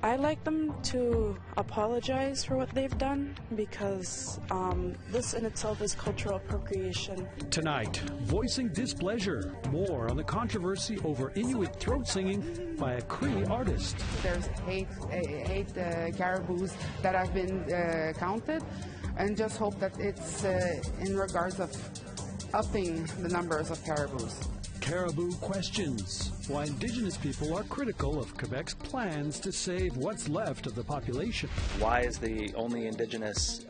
I'd like them to apologize for what they've done because this in itself is cultural appropriation. Tonight, voicing displeasure. More on the controversy over Inuit throat singing by a Cree artist. There's eight caribous that have been counted, and just hope that it's in regards of upping the numbers of caribous. Caribou questions. Why Indigenous people are critical of Quebec's plans to save what's left of the population. Why is the only Indigenous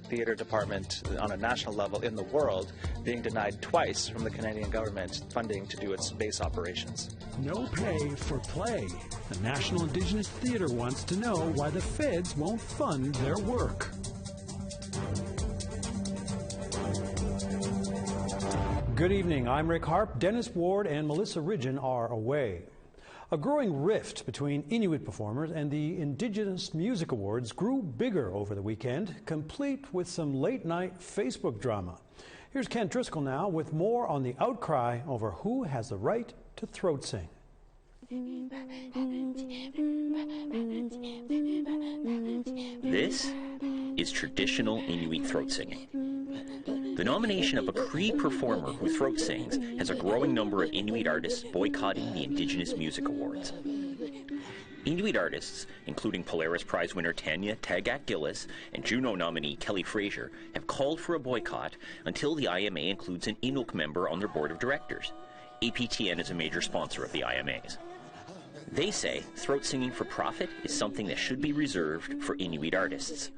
theatre department on a national level in the world being denied twice from the Canadian government funding to do its base operations? No pay for play. The National Indigenous Theatre wants to know why the feds won't fund their work. Good evening, I'm Rick Harp. Dennis Ward and Melissa Ridgen are away. A growing rift between Inuit performers and the Indigenous Music Awards grew bigger over the weekend, complete with some late-night Facebook drama. Here's Ken Driscoll now with more on the outcry over who has the right to throat sing. This is traditional Inuit throat singing. The nomination of a Cree performer who throat sings has a growing number of Inuit artists boycotting the Indigenous Music Awards. Inuit artists, including Polaris Prize winner Tanya Tagaq-Gillis and Juno nominee Kelly Fraser, have called for a boycott until the IMA includes an Inuk member on their board of directors. APTN is a major sponsor of the IMAs. They say throat singing for profit is something that should be reserved for Inuit artists.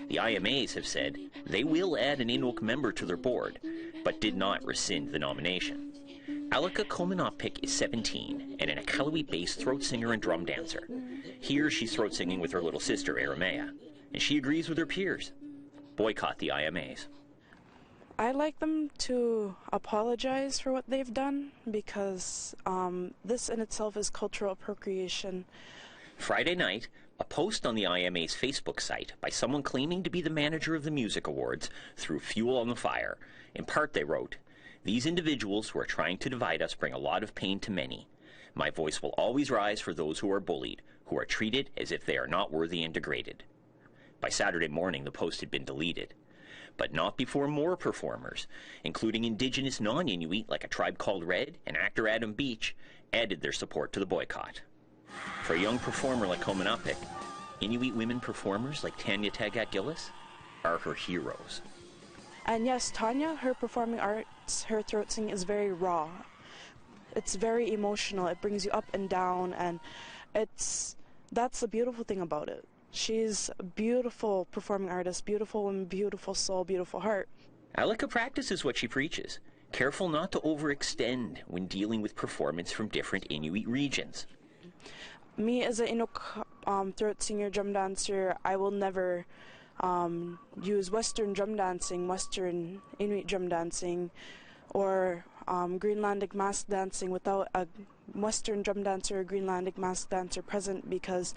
The IMAs have said they will add an Inuk member to their board, but did not rescind the nomination. Alika Kominopik is 17 and an Iqaluit-based throat singer and drum dancer. Here she's throat singing with her little sister, Aramea, and she agrees with her peers. Boycott the IMAs. I'd like them to apologize for what they've done because this in itself is cultural appropriation. Friday night, a post on the IMA's Facebook site by someone claiming to be the manager of the Music Awards threw fuel on the fire. In part, they wrote, "These individuals who are trying to divide us bring a lot of pain to many. My voice will always rise for those who are bullied, who are treated as if they are not worthy and degraded." By Saturday morning, the post had been deleted. But not before more performers, including Indigenous non-Inuit like A Tribe Called Red and actor Adam Beach, added their support to the boycott. For a young performer like Kominopik, Inuit women performers like Tanya Tagaq-Gillis are her heroes. And yes, Tanya, her performing arts, her throat singing is very raw. It's very emotional. It brings you up and down, and that's the beautiful thing about it. She's a beautiful performing artist, beautiful woman, beautiful soul, beautiful heart. Alika practices what she preaches, careful not to overextend when dealing with performance from different Inuit regions. Me as an Inuk throat singer, drum dancer, I will never use Western drum dancing, Western Inuit drum dancing, or Greenlandic mask dancing without a Western drum dancer or Greenlandic mask dancer present, because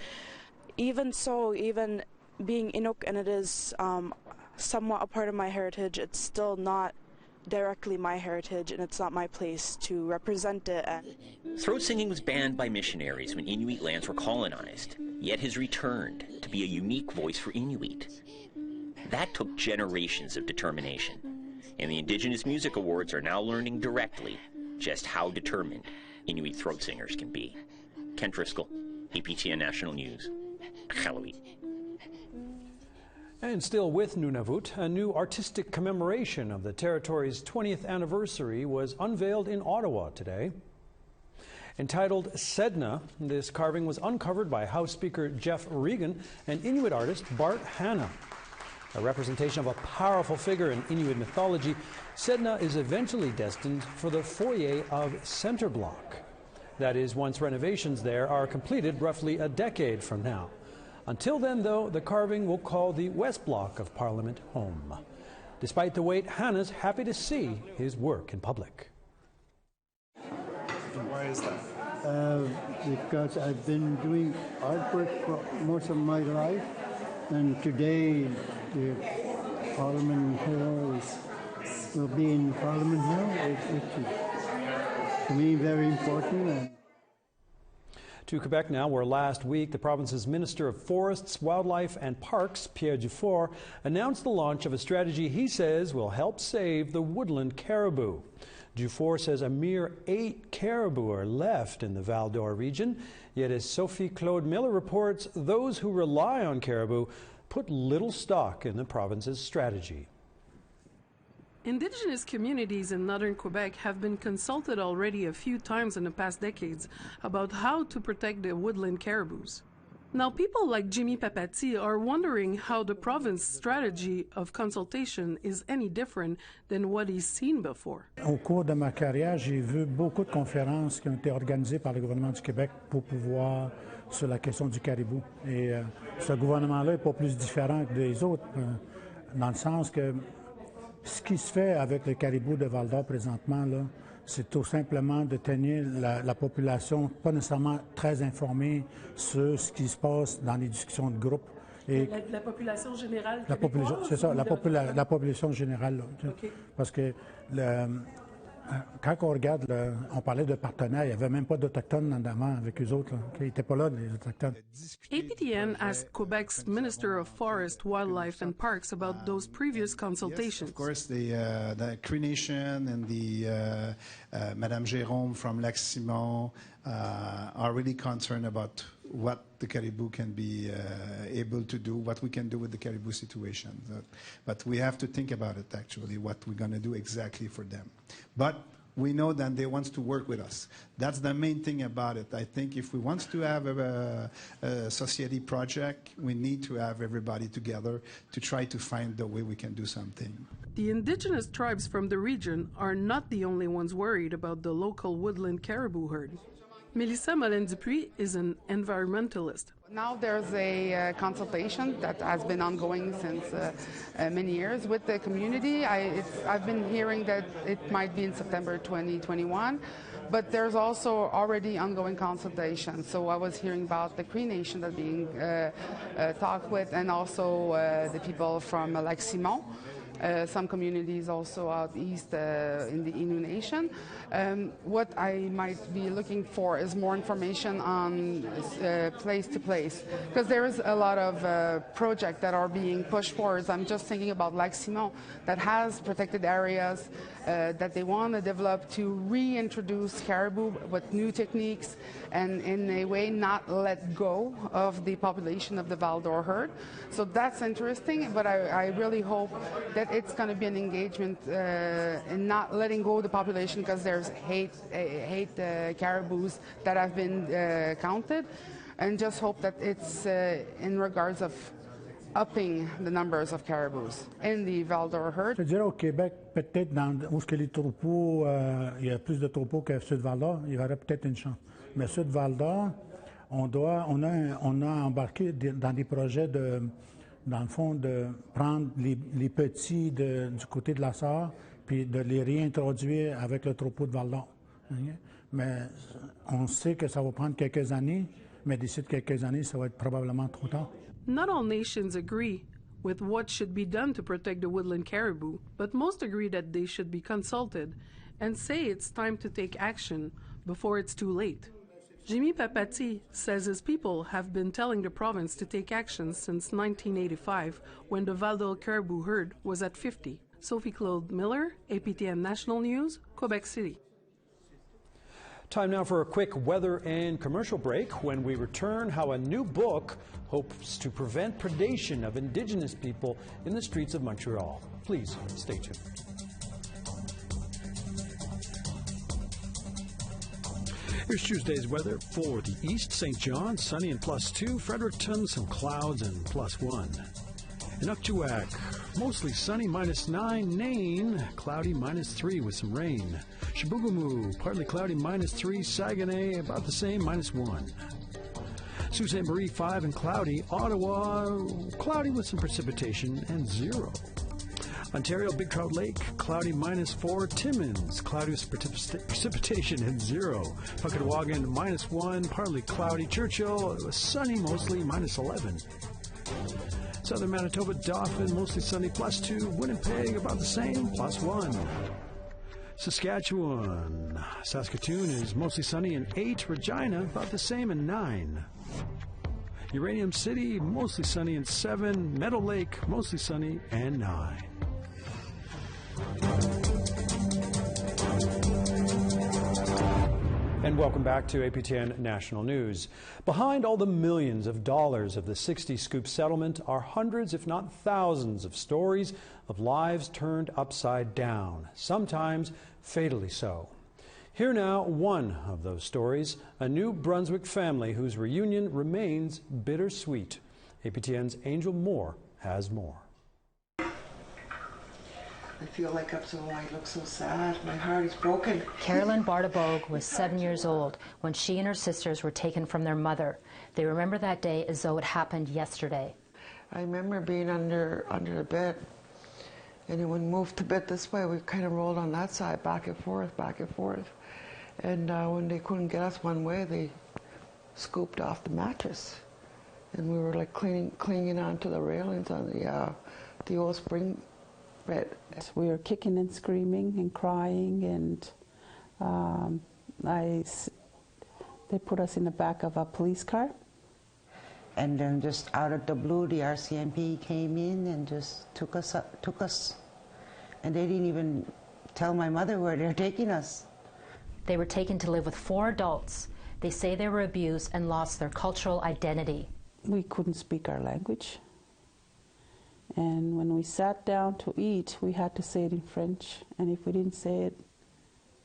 even being Inuk and it is somewhat a part of my heritage, it's still not directly my heritage, and it's not my place to represent it. Throat singing was banned by missionaries when Inuit lands were colonized, yet has returned to be a unique voice for Inuit. That took generations of determination, and the Indigenous Music Awards are now learning directly just how determined Inuit throat singers can be. Ken Driscoll, APTN National News, Iqaluit. And still with Nunavut, a new artistic commemoration of the territory's 20th anniversary was unveiled in Ottawa today. Entitled Sedna, this carving was uncovered by House Speaker Jeff Regan and Inuit artist Bart Hanna. A representation of a powerful figure in Inuit mythology, Sedna is eventually destined for the foyer of Centre Block. That is, once renovations there are completed roughly a decade from now. Until then, though, the carving will call the West Block of Parliament home. Despite the wait, Hannah's happy to see his work in public. Why is that? Because I've been doing artwork for most of my life, and today the Parliament Hill will be in Parliament Hill. It's to me very important. To Quebec now, where last week the province's Minister of Forests, Wildlife and Parks, Pierre Dufour, announced the launch of a strategy he says will help save the woodland caribou. Dufour says a mere 8 caribou are left in the Val d'Or region, yet as Sophie Claude Miller reports, those who rely on caribou put little stock in the province's strategy. Indigenous communities in northern Quebec have been consulted already a few times in the past decades about how to protect the woodland caribous. Now, people like Jimmy Papati are wondering how the province's strategy of consultation is any different than what he's seen before. Au cours de ma carrière, j'ai vu beaucoup de conférences qui ont été organisées par le gouvernement du Québec pour pouvoir sur la question du caribou. Et ce gouvernement-là n'est pas plus différent que des autres, dans le sens que ce qui se fait avec le caribou de Val-d'Or présentement, là, c'est tout simplement de tenir la population pas nécessairement très informée sur ce qui se passe dans les discussions de groupe. Et la population générale c'est ça, la population générale. Là, okay. Parce que quand on regarde, on parlait de partenaires, il n'y avait même pas d'Autochtones en avant avec eux autres. Là. Ils n'étaient pas là, les Autochtones. APTN asked Quebec's Minister of Forest, Wildlife and Parks about those previous consultations. Yes, of course, the Cree Nation and the Madame Jérôme from Lac-Simon are really concerned about what the caribou can be able to do, what we can do with the caribou situation. But we have to think about it, actually, what we're going to do exactly for them. But we know that they want to work with us. That's the main thing about it. I think if we want to have a society project, we need to have everybody together to try to find the way we can do something. The Indigenous tribes from the region are not the only ones worried about the local woodland caribou herd. Melissa Molin-Dupuis is an environmentalist. Now there's a consultation that has been ongoing since many years with the community. I've been hearing that it might be in September 2021, but there's also already ongoing consultation. So I was hearing about the Cree Nation that being talked with, and also the people from Lac-Simon. Some communities also out east in the Inuit Nation. What I might be looking for is more information on place to place, because there is a lot of projects that are being pushed forward. I'm just thinking about Lac-Simon that has protected areas that they want to develop to reintroduce caribou with new techniques and in a way not let go of the population of the Val d'Or herd. So that's interesting, but I really hope that it's going to be an engagement in not letting go of the population, because there's hate caribous that have been counted, and just hope that it's in regards of upping the numbers of caribous in the Val d'Or herd. Je dirais au Québec, peut-être où les troupeaux, il y a plus de troupeaux que Sud Val d'Or, il y aurait peut-être une chance. Mais Sud Val d'Or, on a embarqué dans des projets dans le fond, de prendre les petits du côté de la Sarre, puis de les réintroduire avec le troupeau de Val d'Or. Mais on sait que ça va prendre quelques années, mais d'ici quelques années, ça va être probablement trop tard. Not all nations agree with what should be done to protect the woodland caribou, but most agree that they should be consulted and say it's time to take action before it's too late. Jimmy Papati says his people have been telling the province to take action since 1985, when the Val d'Or caribou herd was at 50. Sophie Claude Miller, APTN National News, Quebec City. Time now for a quick weather and commercial break. When we return, how a new book hopes to prevent predation of Indigenous people in the streets of Montreal. Please stay tuned. Here's Tuesday's weather for the east. St. John, sunny and +2. Fredericton, some clouds and +1. In Uktuak, mostly sunny, -9. Nain, cloudy, -3 with some rain. Chibougamau, partly cloudy, -3. Saguenay, about the same, -1. Sault Ste. Marie, 5 and cloudy. Ottawa, cloudy with some precipitation and 0. Ontario, Big Trout Lake, cloudy, -4. Timmins, cloudy with precipitation and 0. Puckatawagan, -1, partly cloudy. Churchill, sunny mostly, -11. Southern Manitoba, Dauphin, mostly sunny, +2. Winnipeg, about the same, +1. Saskatchewan. Saskatoon is mostly sunny and 8. Regina, about the same and 9. Uranium City, mostly sunny and 7. Meadow Lake, mostly sunny and 9. And welcome back to APTN National News. Behind all the millions of dollars of the 60 Scoop settlement are hundreds, if not thousands, of stories of lives turned upside down, sometimes fatally so. Here now, one of those stories, a New Brunswick family whose reunion remains bittersweet. APTN's Angel Moore has more. I feel like I'm so, I look so sad. My heart is broken. Carolyn Bartabog was 7 years old when she and her sisters were taken from their mother. They remember that day as though it happened yesterday. I remember being under the bed, and when we moved the bed this way, we kind of rolled on that side, back and forth, back and forth. And when they couldn't get us one way, they scooped off the mattress, and we were like clinging onto the railings on the old spring bed. We were kicking and screaming and crying, and they put us in the back of a police car. And then just out of the blue, the RCMP came in and just took us. And they didn't even tell my mother where they're taking us. They were taken to live with 4 adults. They say they were abused and lost their cultural identity. We couldn't speak our language. And when we sat down to eat, we had to say it in French. And if we didn't say it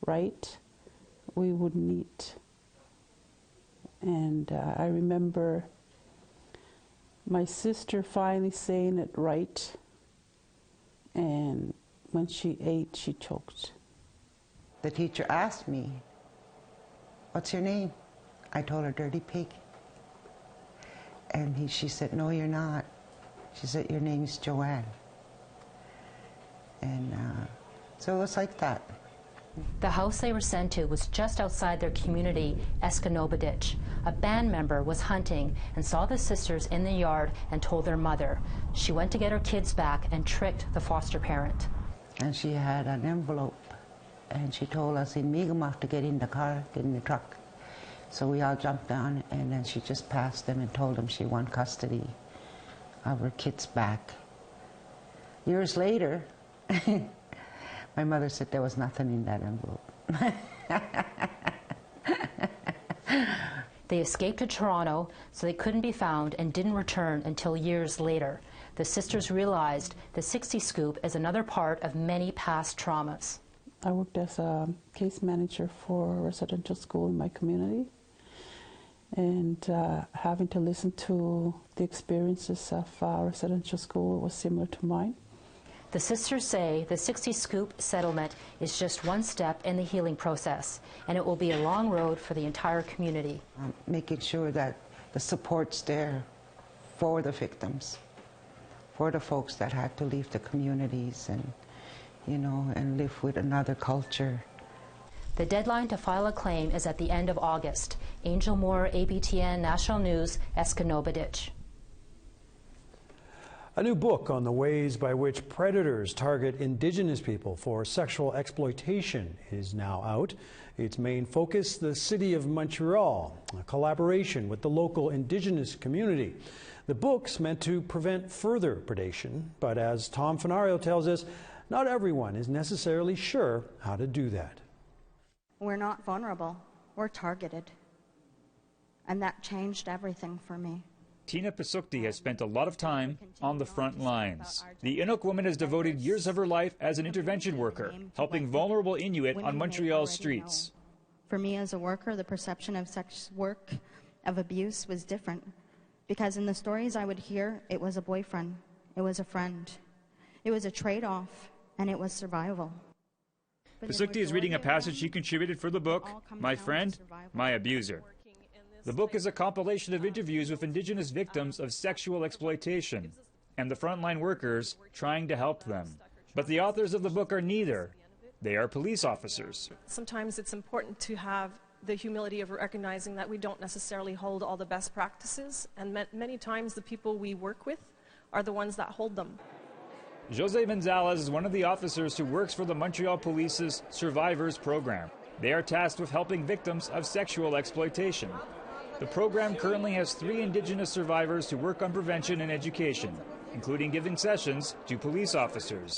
right, we wouldn't eat. And I remember my sister finally saying it right. And when she ate, she choked. The teacher asked me, "What's your name?" I told her, "Dirty Pig." And she said, "No, you're not." She said, "Your name is Joanne." And so it was like that. The house they were sent to was just outside their community, Escanobaditch. A band member was hunting and saw the sisters in the yard and told their mother. She went to get her kids back and tricked the foster parent. And she had an envelope, and she told us in Mi'kmaq to get in the car, get in the truck. So we all jumped down, and then she just passed them and told them she won custody of her kids back. Years later, my mother said there was nothing in that envelope. They escaped to Toronto, so they couldn't be found and didn't return until years later. The sisters realized the 60 Scoop is another part of many past traumas. I worked as a case manager for a residential school in my community, and having to listen to the experiences of residential school was similar to mine. The sisters say the 60 Scoop settlement is just one step in the healing process, and it will be a long road for the entire community. Making sure that the support's there for the victims, for the folks that had to leave the communities and, you know, and live with another culture. The deadline to file a claim is at the end of August. Angel Moore, APTN National News, Escanobaditch. A new book on the ways by which predators target Indigenous people for sexual exploitation is now out. Its main focus, the City of Montreal, a collaboration with the local Indigenous community. The book's meant to prevent further predation, but as Tom Fenario tells us, not everyone is necessarily sure how to do that. We're not vulnerable, we're targeted. And that changed everything for me. Tina Pasukti has spent a lot of time on the front lines. The Inuk woman has devoted years of her life as an intervention worker, helping vulnerable Inuit on Montreal's streets. For me as a worker, the perception of sex work, of abuse was different. Because in the stories I would hear, it was a boyfriend, it was a friend, it was a trade-off, and it was survival. Pasukti is reading a passage she contributed for the book, My Friend, My Abuser. The book is a compilation of interviews with Indigenous victims of sexual exploitation and the frontline workers trying to help them. But the authors of the book are neither. They are police officers. Sometimes it's important to have the humility of recognizing that we don't necessarily hold all the best practices, and many times the people we work with are the ones that hold them. Jose Gonzalez is one of the officers who works for the Montreal Police's Survivors program. They are tasked with helping victims of sexual exploitation. The program currently has 3 Indigenous survivors who work on prevention and education, including giving sessions to police officers.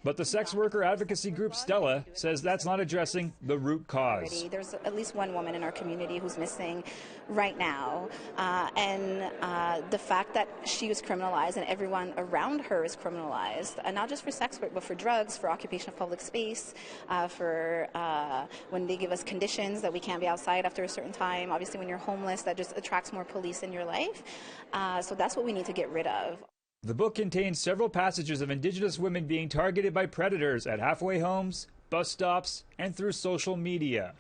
But the sex worker advocacy group Stella says that's not addressing the root cause. There's at least one woman in our community who's missing right now, and the fact that she was criminalized and everyone around her is criminalized, not just for sex work, but for drugs, for occupation of public space, for when they give us conditions that we can't be outside after a certain time. Obviously, when you're homeless, that just attracts more police in your life. So that's what we need to get rid of. The book contains several passages of Indigenous women being targeted by predators at halfway homes, bus stops, and through social media.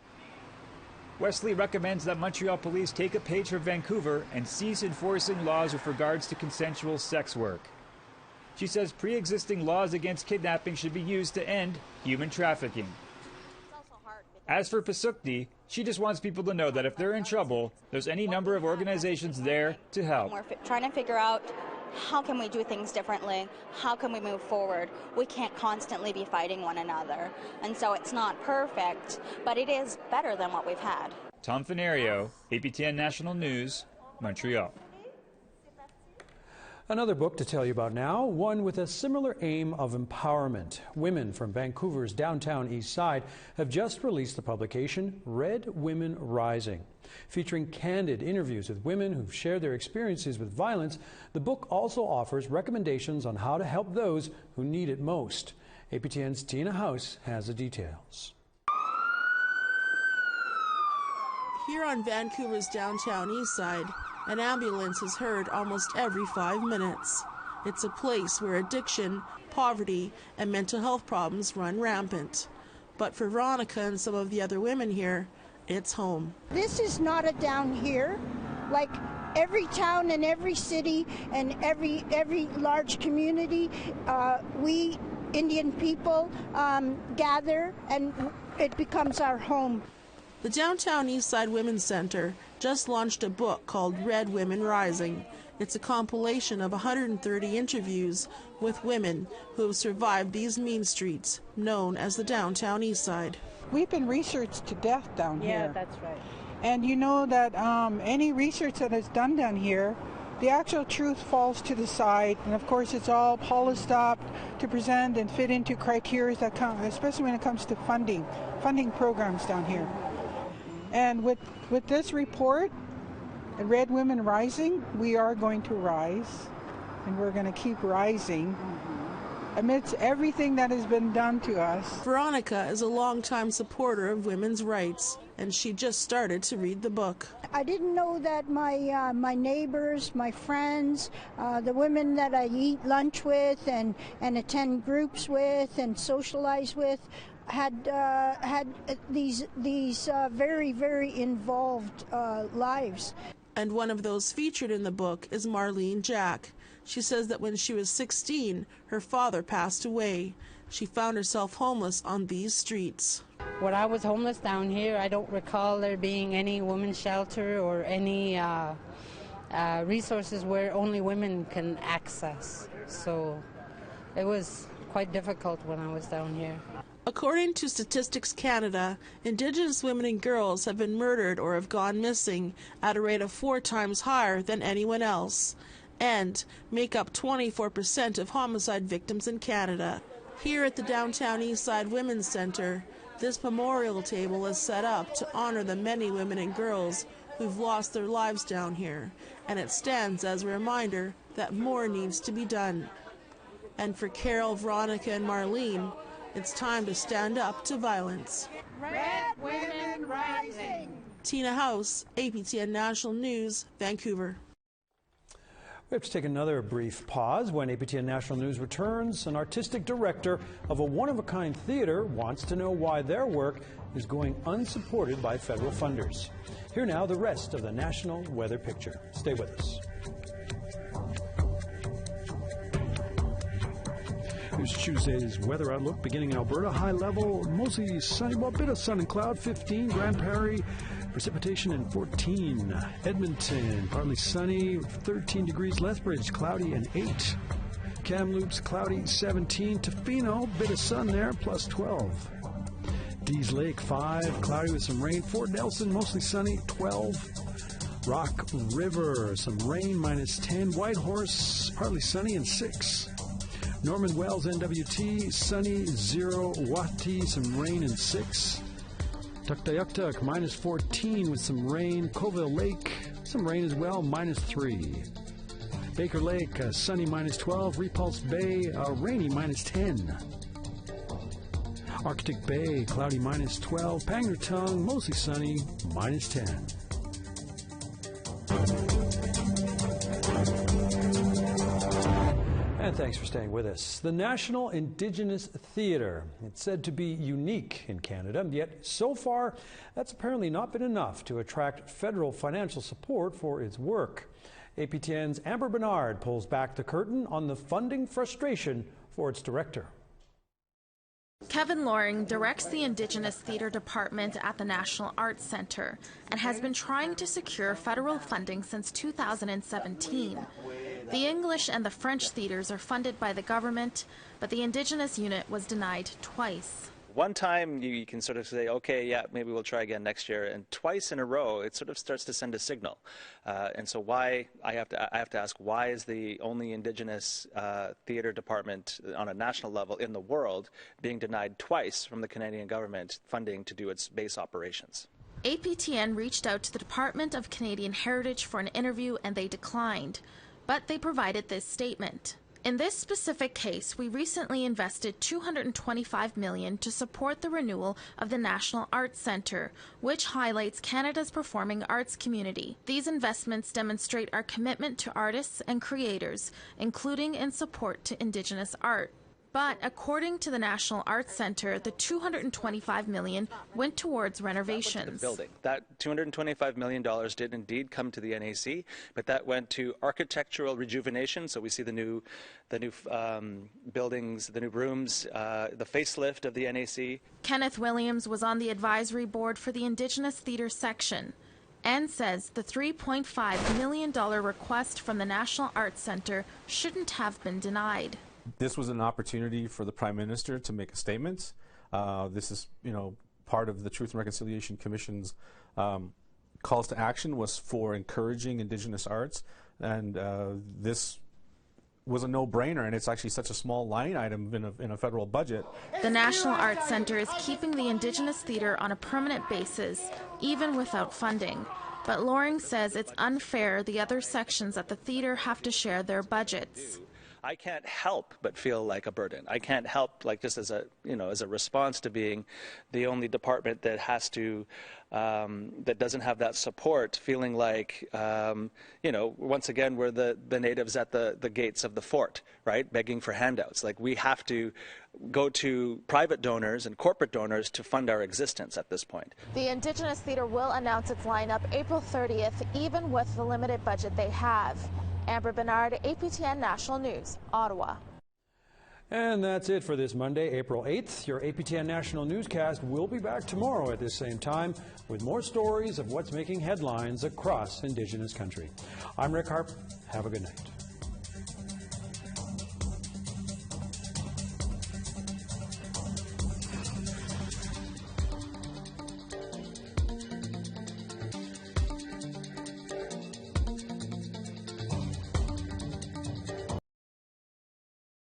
Wesley recommends that Montreal police take a page from Vancouver and cease enforcing laws with regards to consensual sex work. She says pre-existing laws against kidnapping should be used to end human trafficking. As for Pasukti, she just wants people to know that if they're in trouble, there's any number of organizations there to help. We're trying to figure out how can we do things differently? How can we move forward? We can't constantly be fighting one another. And so it's not perfect, but it is better than what we've had. Tom Fenario, APTN National News, Montreal. Another book to tell you about now, one with a similar aim of empowerment. Women from Vancouver's downtown east side have just released the publication Red Women Rising. Featuring candid interviews with women who've shared their experiences with violence, the book also offers recommendations on how to help those who need it most. APTN's Tina House has the details. Here on Vancouver's downtown east side, an ambulance is heard almost every 5 minutes. It's a place where addiction, poverty, and mental health problems run rampant. But for Veronica and some of the other women here, it's home. This is not a down here. Like every town and every city and every large community, we Indian people gather and it becomes our home. The Downtown Eastside Women's Center just launched a book called Red Women Rising. It's a compilation of 130 interviews with women who have survived these mean streets known as the Downtown Eastside. We've been researched to death down here. Yeah, that's right. And you know that any research that is done down here, the actual truth falls to the side, and of course it's all polished up to present and fit into criteria that come, especially when it comes to funding programs down here. And with this report, Red Women Rising, we are going to rise, and we're going to keep rising amidst everything that has been done to us. Veronica is a longtime supporter of women's rights, and she just started to read the book. I didn't know that my neighbors, my friends, the women that I eat lunch with and attend groups with and socialize with, had these very, very involved lives. And one of those featured in the book is Marlene Jack. She says that when she was 16, her father passed away. She found herself homeless on these streets. When I was homeless down here, I don't recall there being any women's shelter or any resources where only women can access. So it was quite difficult when I was down here. According to Statistics Canada, Indigenous women and girls have been murdered or have gone missing at a rate of 4 times higher than anyone else, and make up 24% of homicide victims in Canada. Here at the Downtown Eastside Women's Centre, this memorial table is set up to honor the many women and girls who've lost their lives down here, and it stands as a reminder that more needs to be done. And for Carol, Veronica, and Marlene, it's time to stand up to violence. Red Women Rising. Tina House, APTN National News, Vancouver. We have to take another brief pause. When APTN National News returns, an artistic director of a one-of-a-kind theater wants to know why their work is going unsupported by federal funders. Here now, the rest of the national weather picture. Stay with us. Here's Tuesday's weather outlook. Beginning in Alberta, high level, mostly sunny, well, a bit of sun and cloud, 15. Grand Prairie, precipitation in 14. Edmonton, partly sunny, 13 degrees. Lethbridge, cloudy, and 8. Kamloops, cloudy 17. Tofino, bit of sun there, plus 12. Dees Lake 5, cloudy with some rain. Fort Nelson, mostly sunny, 12. Rock River, some rain, minus 10. Whitehorse, partly sunny, and 6. Norman Wells, NWT, sunny, 0. Wati, some rain, and 6. Tuktoyaktuk, minus 14 with some rain. Colville Lake, some rain as well, minus 3. Baker Lake, sunny, minus 12. Repulse Bay, rainy, minus 10. Arctic Bay, cloudy, minus 12. Pangnirtung, mostly sunny, minus 10. And thanks for staying with us. The National Indigenous Theatre. It's said to be unique in Canada, yet so far that's apparently not been enough to attract federal financial support for its work. APTN's Amber Bernard pulls back the curtain on the funding frustration for its director. Kevin Loring directs the Indigenous Theatre Department at the National Arts Centre and has been trying to secure federal funding since 2017. The English and the French theatres are funded by the government, but the Indigenous unit was denied twice. One time you can sort of say, okay, yeah, maybe we'll try again next year, and twice in a row it sort of starts to send a signal. And so why, I have to ask, why is the only Indigenous theatre department on a national level in the world being denied twice from the Canadian government funding to do its base operations? APTN reached out to the Department of Canadian Heritage for an interview and they declined, but they provided this statement. In this specific case, we recently invested $225 million to support the renewal of the National Arts Centre, which highlights Canada's performing arts community. These investments demonstrate our commitment to artists and creators, including in support to Indigenous art. But according to the National Arts Centre, the $225 million went towards renovations. That went to the building. That $225 million did indeed come to the NAC, but that went to architectural rejuvenation. So we see the new buildings, the new rooms, the facelift of the NAC. Kenneth Williams was on the advisory board for the Indigenous Theatre section and says the $3.5 million request from the National Arts Centre shouldn't have been denied. This was an opportunity for the Prime Minister to make a statement. This is, part of the Truth and Reconciliation Commission's calls to action was for encouraging Indigenous arts, and this was a no-brainer, and it's actually such a small line item in a federal budget. The National Arts Centre is keeping the Indigenous theatre on a permanent basis, even without funding. But Loring says it's unfair the other sections at the theatre have to share their budgets. I can't help but feel like a burden. I can't help, just as a response to being the only department that has to, that doesn't have that support, feeling like, once again, we're the natives at the gates of the fort, right, begging for handouts. Like, we have to go to private donors and corporate donors to fund our existence at this point. The Indigenous Theatre will announce its lineup April 30th, even with the limited budget they have. Amber Bernard, APTN National News, Ottawa. And that's it for this Monday, April 8th. Your APTN National Newscast will be back tomorrow at this same time with more stories of what's making headlines across Indigenous country. I'm Rick Harp. Have a good night.